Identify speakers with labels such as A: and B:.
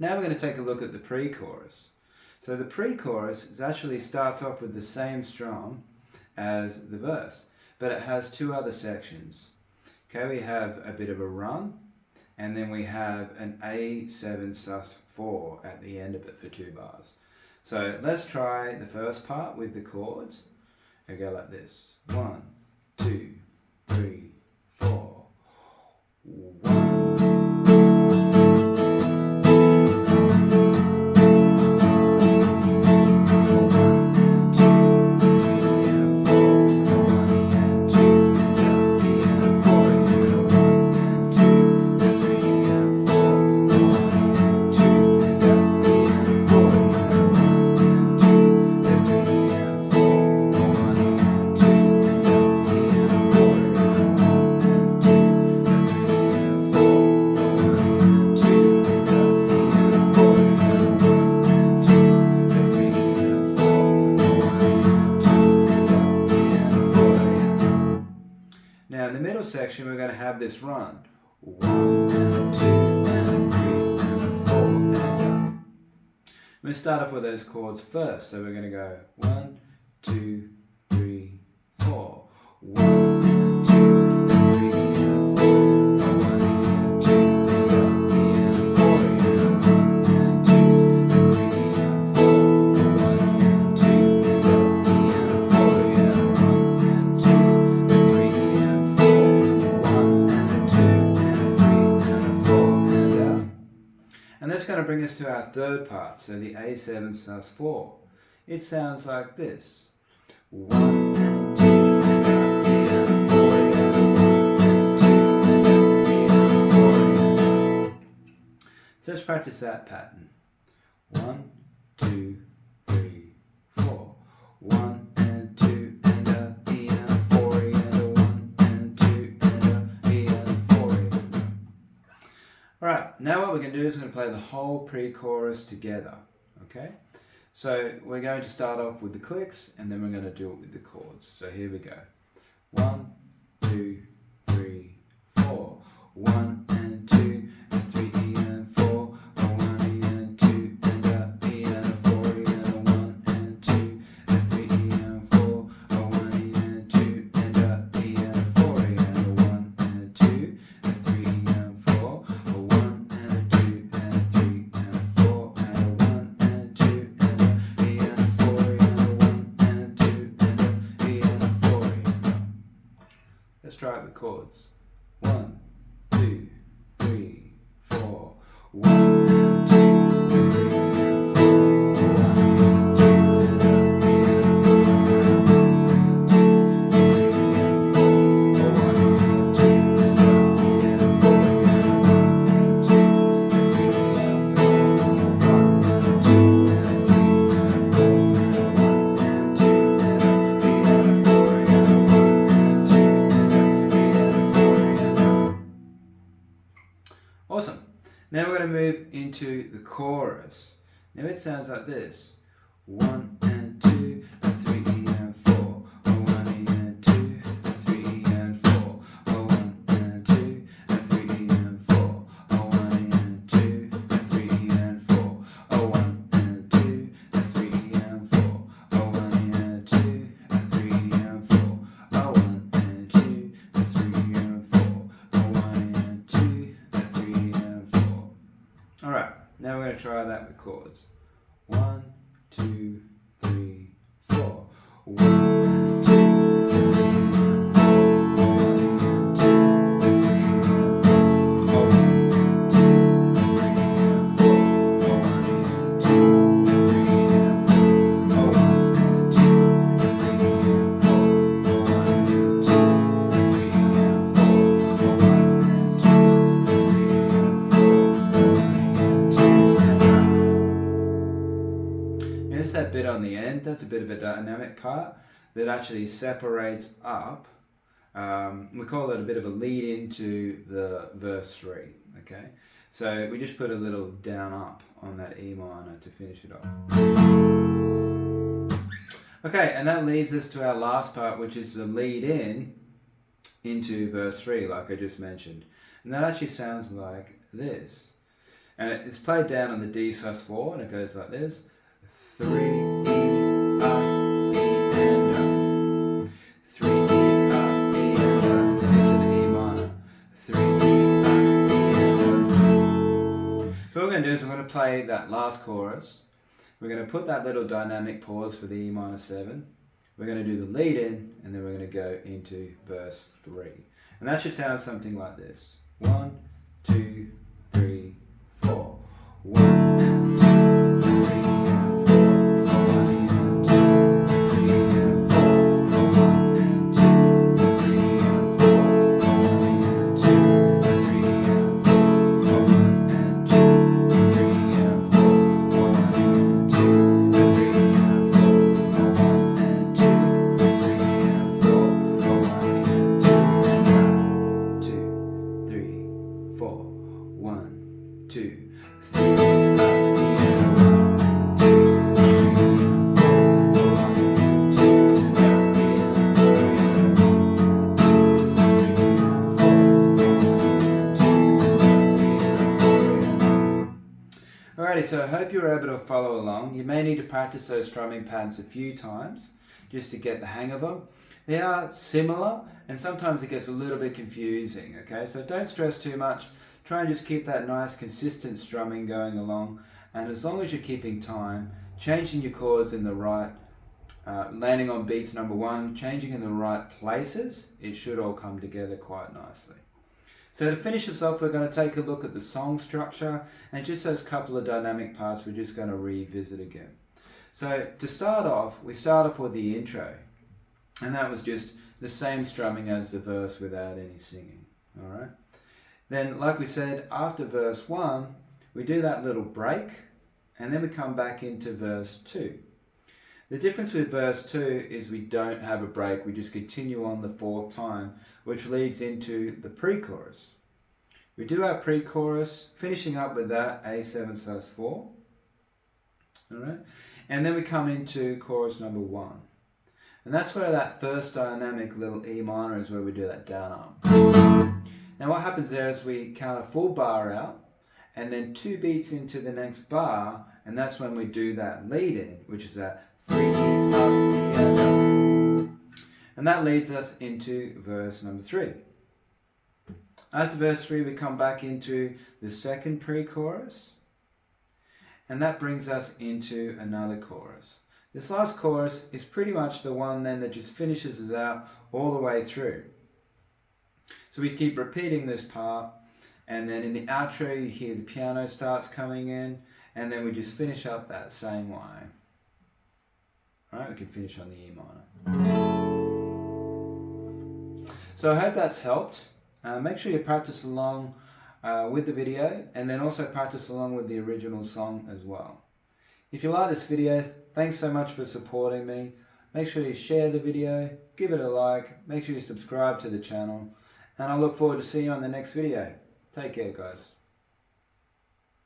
A: Now we're going to take a look at the pre-chorus. So the pre-chorus actually starts off with the same strum as the verse, but it has two other sections. Okay, we have a bit of a run, and then we have an A7 sus4 at the end of it for 2 bars. So let's try the first part with the chords. It'll go like this. 1, 2, 3, 4. 1. Now in the middle section we're going to have this run. 1 and 2 and 3 and 4 and up. We'll start off with those chords first. So we're going to go 1, 2, 3, 4. 1 and 2 and 3 and 4. 1 and 2 and up, E and 4 and 1 and 2 and 3 and 4. 1 and 2 and up, E and 4 and 1 and 2 and 3 and 4. 1 and 2 and 3 and 4 and up. And that's going to bring us to our third part, so the A7 sus4. It sounds like this. 1 and 2 and up, E and 4 and 1 and 2 and up, E and 4 and up. So let's practice that pattern. 1, 2, 3, 4. 1 and 2 and up, E and 4 and 1 and 2 and up, E and 4 and up. Alright, now what we're going to do is we're going to play the whole pre-chorus together, okay? So we're going to start off with the clicks and then we're going to do it with the chords. So here we go. 1, 2, 3, 4. 1 and 2 and 3 E and 4. 1 E and 2 and up, E and 4 and 1 and 2 and 3 E and 4. 1 E and 2 and up, E and 4 and 1 and 2 and 3 E and 4. 1 and 2 and 3 and 4 and 1 and 2 and up, E and 4 and 1 and 2 and up, E and 4 and up. Let's try it with chords. 1, 2, 3, 4. 1 and 2 and 3 and 4. 1 and 2 and up, E and 4 and 1 and 2 and 3 and 4. 1 and 2 and up, E and 4 and 1 and 2 and 3 and 4. 1 and 2 and 3 and 4 and 1 and 2 and up, E and 4 and 1 and 2 and up, E and 4 and up. Awesome. Now we're going to move into the chorus. Now it sounds like this. 1 and 2 and 3 E and 4. 1 E and 2 and 3 E and 4. 1 and 2 and 3 E and 4. 1 E and 2 and 3 E and 4. 1 and 2 and 3 E and 4. 1 E and 2 and 3 E and 4. 1 and 2 and 3 E and 4. 1 and 2 and 3 E and 4. Alright, now we're going to try that with chords. 1, 2, 3, 4. 1 and 2 and 3 and 4. 1 and 2 and 3 and 4. 1 and 2 and 3 and 4. 1 and 2 and 3 and 4. 1 and 2 and 3 and 4. 1 and 2 and 3 and 4. 1 and 2 and 3 and 4. 1 and 2 and up. Here's that bit on the end. That's a bit of a dynamic part that actually separates up. We call it a bit of a lead into the verse 3. Okay, so we just put a little down up on that E minor to finish it off. Okay, and that leads us to our last part, which is the lead in into verse 3, like I just mentioned. And that actually sounds like this. And it's played down on the D sus4, and it goes like this. 3 E up, E and up. 3 E up, E and up. Then into the E minor. 3 E up, E and up. So what we're going to do is we're going to play that last chorus. We're going to put that little dynamic pause for the E minor 7. We're going to do the lead in, and then we're going to go into verse 3. And that should sound something like this. 1, 2, 3, 4. 1 and 2 and 3 and 4. 1 and 2 and 3 and 4. 1 and 2 and 3 and 4. 1 and 2 and 3 and 4. 1 and 2 and 3 and 4. 1 and 2 and 3 and 4. 1 and 2 and 3 and 4. 1 and 2 and 2, 3, 4. 1, 2, 3. Alrighty, so I hope you were able to follow along. You may need to practice those strumming patterns a few times just to get the hang of them. They are similar and sometimes it gets a little bit confusing, okay? So don't stress too much. Try and just keep that nice consistent strumming going along, and as long as you're keeping time, changing your chords in the right, landing on beats number one, changing in the right places, it should all come together quite nicely. So to finish us off, we're going to take a look at the song structure and just those couple of dynamic parts we're just going to revisit again. So to start off, we start off with the intro, and that was just the same strumming as the verse without any singing. All right. Then, like we said, after verse 1, we do that little break, and then we come back into verse 2. The difference with verse 2 is we don't have a break, we just continue on the fourth time, which leads into the pre-chorus. We do our pre-chorus, finishing up with that, A7/4. All right? And then we come into chorus number 1. And that's where that first dynamic little E minor is, where we do that down arm. Now what happens there is we count a full bar out, and then 2 beats into the next bar, and that's when we do that lead in, which is that 3 up, E, and up. And that leads us into verse number 3. After verse 3, we come back into the second pre-chorus, and that brings us into another chorus. This last chorus is pretty much the one then that just finishes us out all the way through. So we keep repeating this part, and then in the outro you hear the piano starts coming in, and then we just finish up that same way. Alright, we can finish on the E minor. So I hope that's helped. Make sure you practice along with the video, and then also practice along with the original song as well. If you like this video, thanks so much for supporting me. Make sure you share the video, give it a like, make sure you subscribe to the channel, and I look forward to seeing you on the next video. Take care, guys.